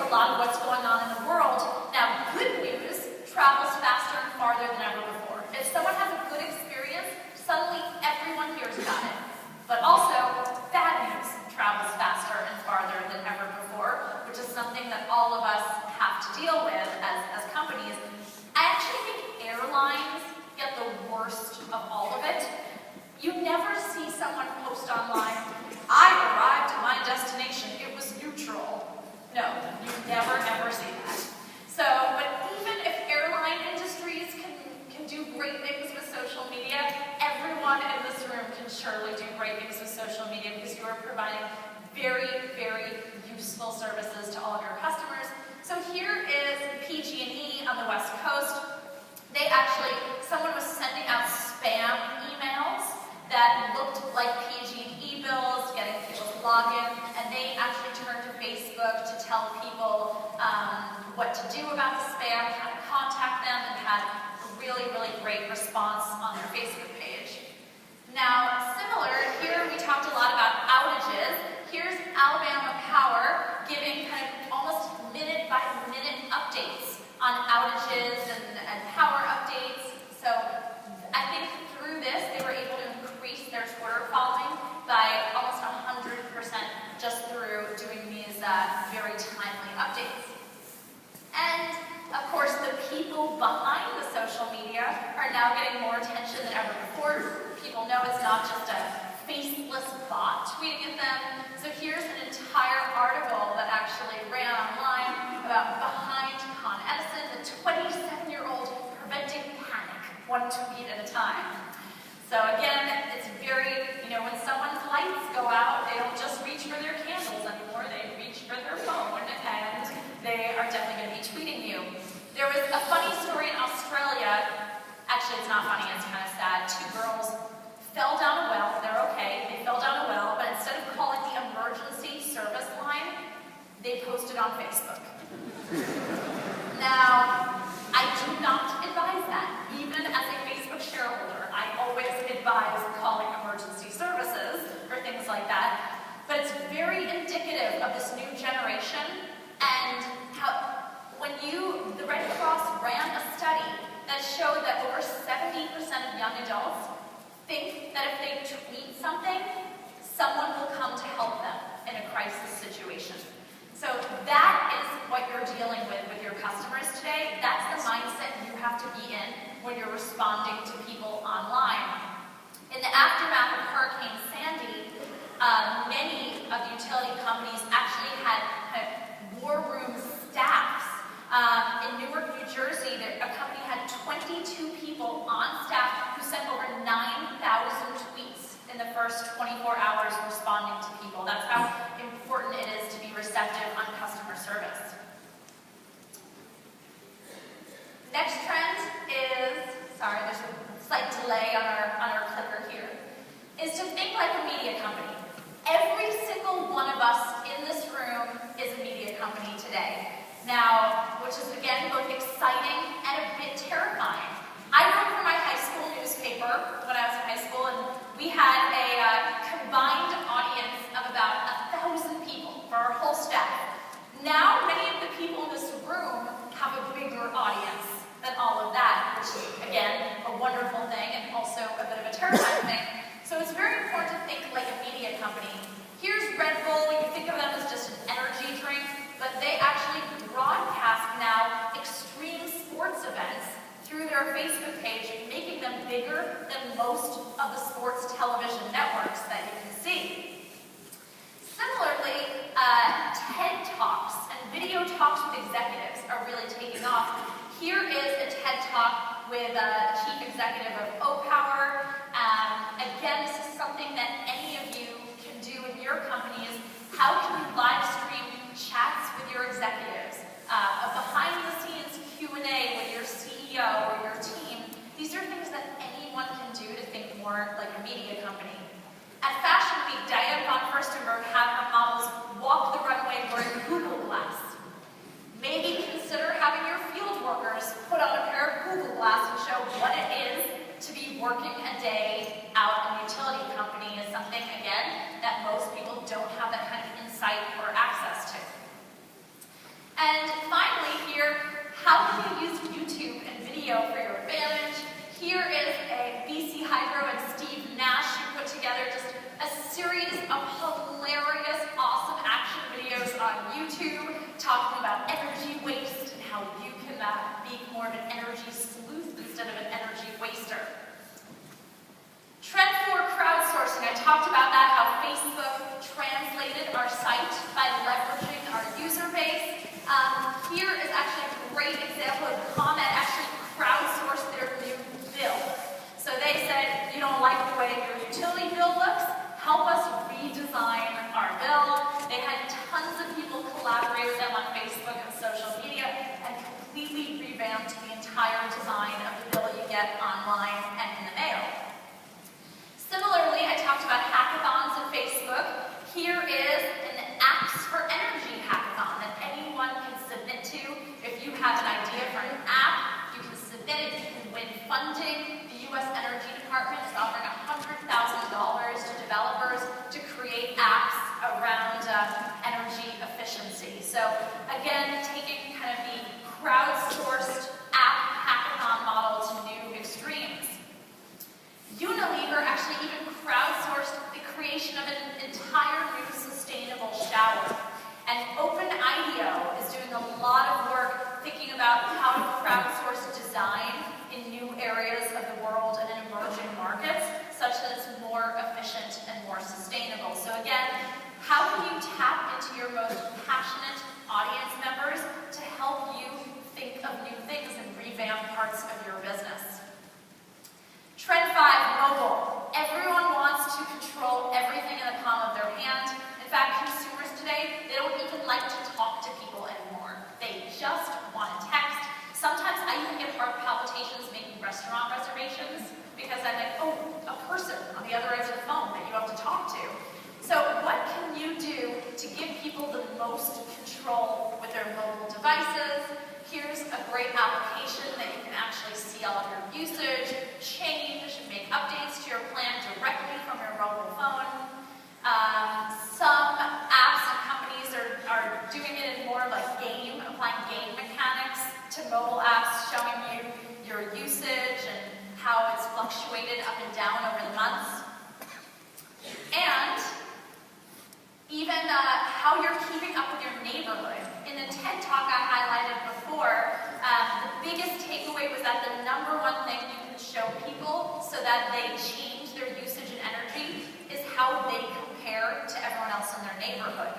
a lot of what's going on in the world. Now, good news travels faster and farther than ever before. If someone has a good experience, suddenly everyone hears about it. But also, bad news travels faster and farther than ever before, which is something that all of us have to deal with as companies. I actually think airlines get the worst of all of it. You never see someone post online, "I arrived at my destination, it was neutral." No, you never ever see that. So, but even if airline industries can do great things with social media, everyone in this room can surely do great things with social media because you are providing very, very useful services to all of your customers. So here is PG&E on the West Coast. Someone was sending out spam emails that looked like PG&E bills, getting people's login, and they actually turned to Facebook to tell people what to do about the spam, how to contact them, and had a really, really great response on their Facebook page. Now, similar, here we talked a lot about outages. Here's Alabama Power giving kind of almost minute-by-minute updates on outages and power updates. So I think through this, they were able to increase their Twitter following by almost 100% just through doing these very timely updates. And of course, the people behind the social media are now getting more attention than ever before. People know it's not just a faceless bot tweeting at them. So here's an entire article that actually ran online about behind Con Edison, the 27-year-old preventing panic, one tweet at a time. So again, it's very, when someone's lights go out, they don't just reach for their candles anymore, they reach for their phone, and they are definitely going to be tweeting you. There was a funny story in Australia. Actually, it's not funny, it's kind of sad. Two girls fell down a well. They're okay. They fell down a well, but instead of calling the emergency service line, they posted on Facebook. Now, I do not advise that. Even as a Facebook shareholder, I always advise calling emergency services or things like that. But it's very indicative of this new generation and how the Red Cross ran a study that showed that over 70% of young adults think that if they tweet something, someone will come to help them in a crisis situation. So that is what you're dealing with your customers today. That's the mindset you have to be in when you're responding to people online. In the aftermath of Hurricane Sandy, many of the utility companies actually had kind of war room staffs. In Newark, New Jersey, a company had 22 people on staff who sent over 9,000 tweets in the first 24 hours responding to people. That's how important it is to be receptive on customer service. Next trend is, sorry, there's a slight delay on our clicker here, is to think like a media company. Every single one of us in this room is a media company today. Now, which is again both exciting and a bit terrifying. I wrote for my high school newspaper when I was in high school, and we had a combined audience of about 1,000 people for our whole staff. Now, many of the people in this room have a bigger audience than all of that, which is, again, a wonderful thing and also a bit of a terrifying thing. So it's very important to think like a media company. Here's Red Bull. You think of them as just an energy drink, but they actually broadcast now extreme sports events through their Facebook page, making them bigger than most of the sports television networks that you can see. Similarly, TED Talks and video talks with executives are really taking off. Here is a TED Talk with Chief Executive of O-Power. Again, this is something that any of you can do in your companies. How can you live stream chats with your executives? A behind-the-scenes Q&A with your CEO or your team. These are things that anyone can do to think more like a media company. At Fashion Week, Diane von Furstenberg had her models walk the runway wearing Google Glass. Maybe consider having your field workers put on a pair of Google Glass and show what it is to be working a day out in a utility company is something, again, that most people don't have that kind of insight or access to. How can you use YouTube and video for your advantage? Here is a BC Hydro and Steve Nash who put together just a series of hilarious, awesome action videos on YouTube talking about energy waste and how you can be more of an energy sleuth instead of an energy waster. Trend 4 crowdsourcing. I talked about that, how Facebook translated our site by leveraging our user base. Here is actually a great example of ComEd actually crowdsourced their new bill. So they said, you don't like the way your utility bill looks? Help us redesign our bill. They had tons of people collaborate with them on Facebook and social media and completely revamped the entire design of the bill you get online and in the mail. Similarly, I talked about hackathons on Facebook. Here is an Apps for Energy hackathon that anyone can submit to. If you have an idea for an app, you can submit it, you can win funding. The U.S. Energy Department is offering $100,000 to developers to create apps around energy efficiency. So again, taking kind of the crowdsourced app hackathon model to new extremes. Unilever actually even crowdsourced the creation of an entire new sustainable shower. And OpenIDEO is doing a lot of work thinking about how to crowdsource design in new areas of the world and in emerging markets, such that it's more efficient and more sustainable. So again, how can you tap into your most passionate audience members to help you think of new things and revamp parts of your business? Trend 5, mobile. Everyone wants to control everything in the palm of their hand. In fact, consumers today, they don't even like to talk to people anymore. They just want to text. Sometimes I even get heart palpitations making restaurant reservations because I'm like, oh, a person on the other end of the phone that you have to talk to. So what can you do to give people the most control with their mobile devices? Here's a great application that you can actually see all of your usage, change, make updates to your plan directly from your mobile phone. Some apps and companies are doing it in more of a game, applying game mechanics to mobile apps, showing you your usage and how it's fluctuated up and down over the months. And even how you're keeping up with your neighborhood. In the TED Talk I highlighted before, the biggest takeaway was that the #1 thing you can show people so that they change their usage and energy is how they compare to everyone else in their neighborhood.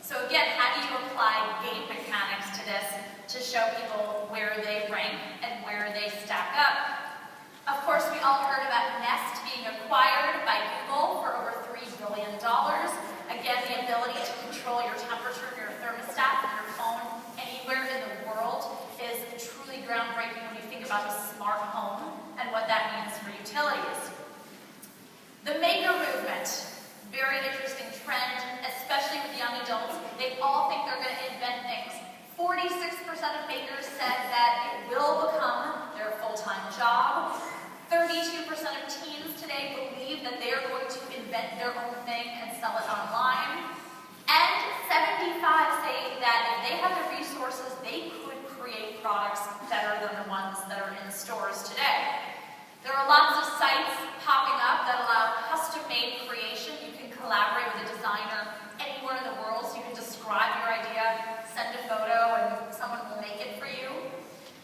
So again, how do you apply game mechanics to this to show people where they rank and where they stack up? Of course, we all heard about Nest being acquired by Google for over $3 billion. Again, the ability to control your temperature, your thermostat, and your phone anywhere in the world is truly groundbreaking when you think about a smart home and what that means for utilities. The maker movement, very interesting trend, especially with young adults. They all think they're going to invent things. 46% of makers said that it will become their full-time job. 32% of teens today believe that they are going to invent their own thing and sell it online. And 75 say that if they have the resources, they could create products better than the ones that are in stores today. There are lots of sites popping up that allow custom-made creation. You can collaborate with a designer anywhere in the world, so you can describe your idea, send a photo, and someone will make it for you.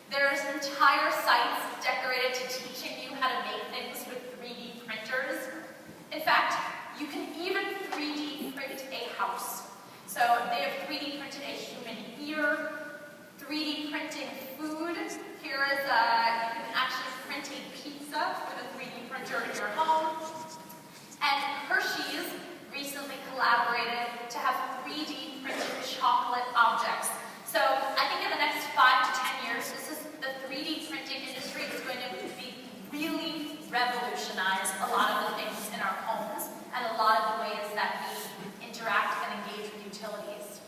There's entire sites decorated to teaching you how to make things with 3D printers. In fact, you can even 3D print a house. So they have 3D printed a human ear, 3D printing food. Here is you can actually print a pizza with a 3D printer in your home. And Hershey's recently collaborated to have 3D printed chocolate objects. So I think in the next 5 to 10 years, the 3D printing industry is going to really revolutionize a lot of the things in our homes and a lot of the ways that we interact and engage with utilities.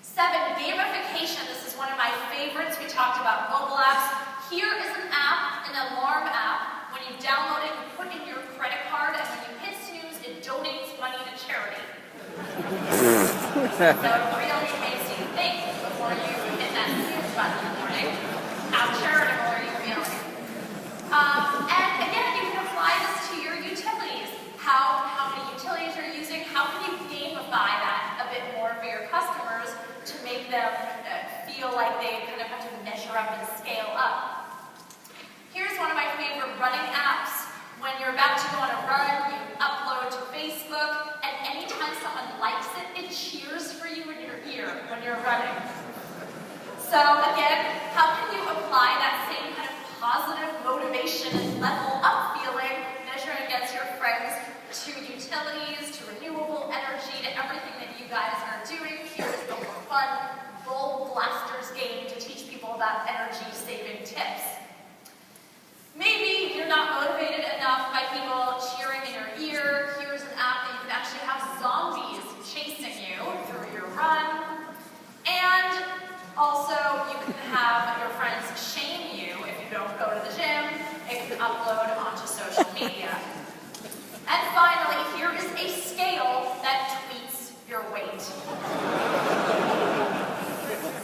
7, gamification. This is one of my favorites. We talked about mobile apps. Here is an app, an alarm app. When you download it, you put in your credit card, and when you hit snooze, it donates money to charity. So it really makes you think before you hit that snooze button. feel like they kind of have to measure up and scale up. Here's one of my favorite running apps. When you're about to go on a run, you upload to Facebook, and anytime someone likes it, it cheers for you in your ear when you're running. So again, how can you apply that same kind of positive motivation and level up feeling, measuring against your friends, to utilities, to renewable energy, to everything that you guys are doing? Here's the more fun Bull Blasters game to teach people about energy saving tips. Maybe you're not motivated enough by people cheering in your ear. Here's an app that you can actually have zombies chasing you through your run. And also, you can have your friends shame you if you don't go to the gym. It can upload onto social media. And finally, here is a scale that tweets your weight.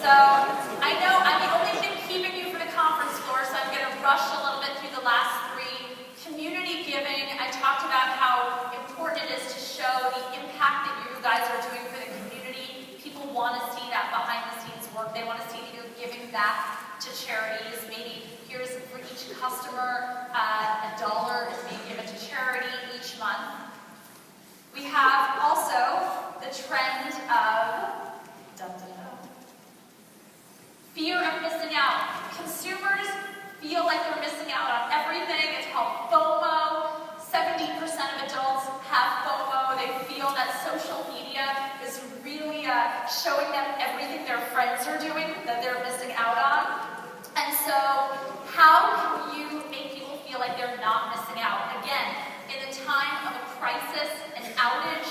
So, I know I'm the only thing keeping you for the conference floor, so I'm going to rush a little bit through the last three. Community giving, I talked about how important it is to show the impact that you guys are doing for the community. People want to see that behind-the-scenes work. They want to see that you're giving back to charities. Maybe here's for each customer, $1 is being given to charity each month. We have also the trend of fear of missing out. Consumers feel like they're missing out on everything. It's called FOMO. 70% of adults have FOMO. They feel that social media is really showing them everything their friends are doing that they're missing out on. And so, how can you make people feel like they're not missing out? Again, in the time of a crisis, an outage,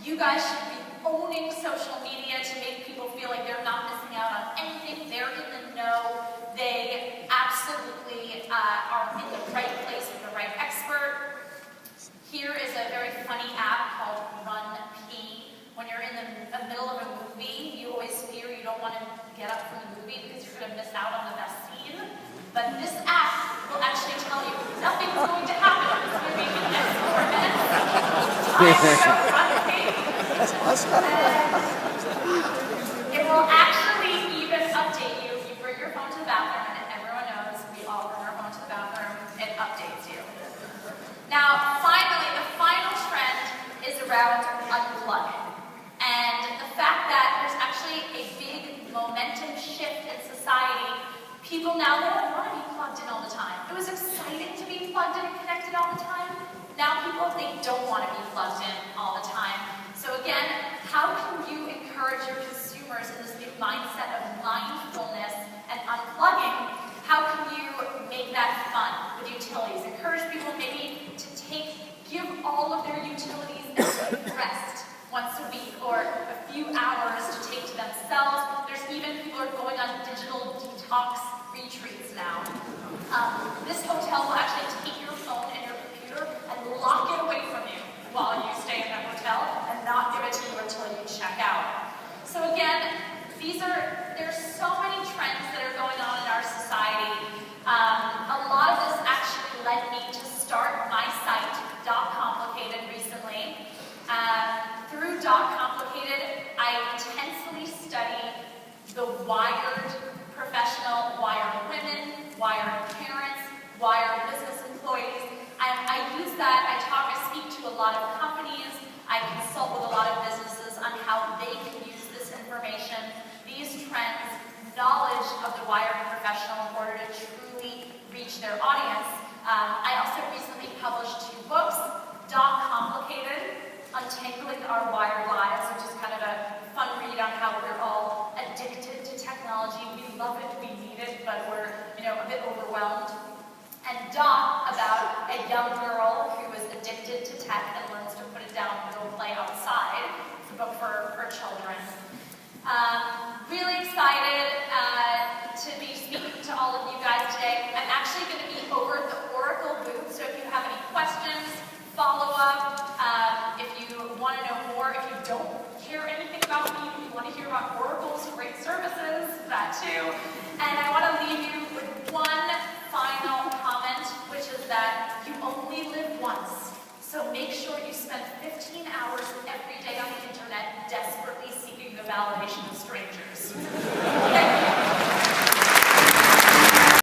you guys should be owning social media to make people feel like they're not missing out on anything. They're in the know. They absolutely are in the right place with the right expert. Here is a very funny app called Run P. When you're in the middle of a movie, you always fear you don't want to get up from the movie because you're going to miss out on the best scene. But this app will actually tell you nothing's going to happen in this movie in the next 4 minutes. I'm going to go Run P. It will actually even update you if you bring your phone to the bathroom, and everyone knows we all bring our phone to the bathroom. It updates you. Now, finally, the final trend is around unplugging. And the fact that there's actually a big momentum shift in society. People now, they don't want to be plugged in all the time. It was exciting to be plugged in and connected all the time. Now people, they don't want to be plugged in all the time. So again, how can you encourage your consumers in this new mindset of mindfulness and unplugging? How can you make that fun with utilities? Encourage people maybe to give all of their utilities a rest once a week or a few hours to take to themselves. There's even people are going on digital detox retreats now. This hotel will actually take your phone and your computer and lock it away from you while you stay in that hotel and not give it to you until you check out. So again, there's so many trends that are going on in our society. A lot of this actually led me to start my site, .complicated, recently. Through .complicated, I intensely study the wired professional, wired women, wired parents, wired business employees. I use that, I speak to a lot of companies, I consult with a lot of businesses on how they can use this information, these trends, knowledge of the wired professional in order to truly reach their audience. I also recently published 2 books, .complicated, Untangling Our Wired Lives, which is kind of a fun read on how we're all addicted to technology. We love it, we need it, but we're a bit overwhelmed. And about a young girl who is addicted to tech and learns to put it down and go play outside. It's a book for children. Really excited to be speaking to all of you guys today. I'm actually going to be over at the Oracle booth, so if you have any questions, follow up. If you want to know more, if you don't hear anything about me, if you want to hear about Oracle's great services, that too. And I want to leave you with one final comment, which is that you only live once. So make sure you spend 15 hours every day on the internet desperately seeking the validation of strangers.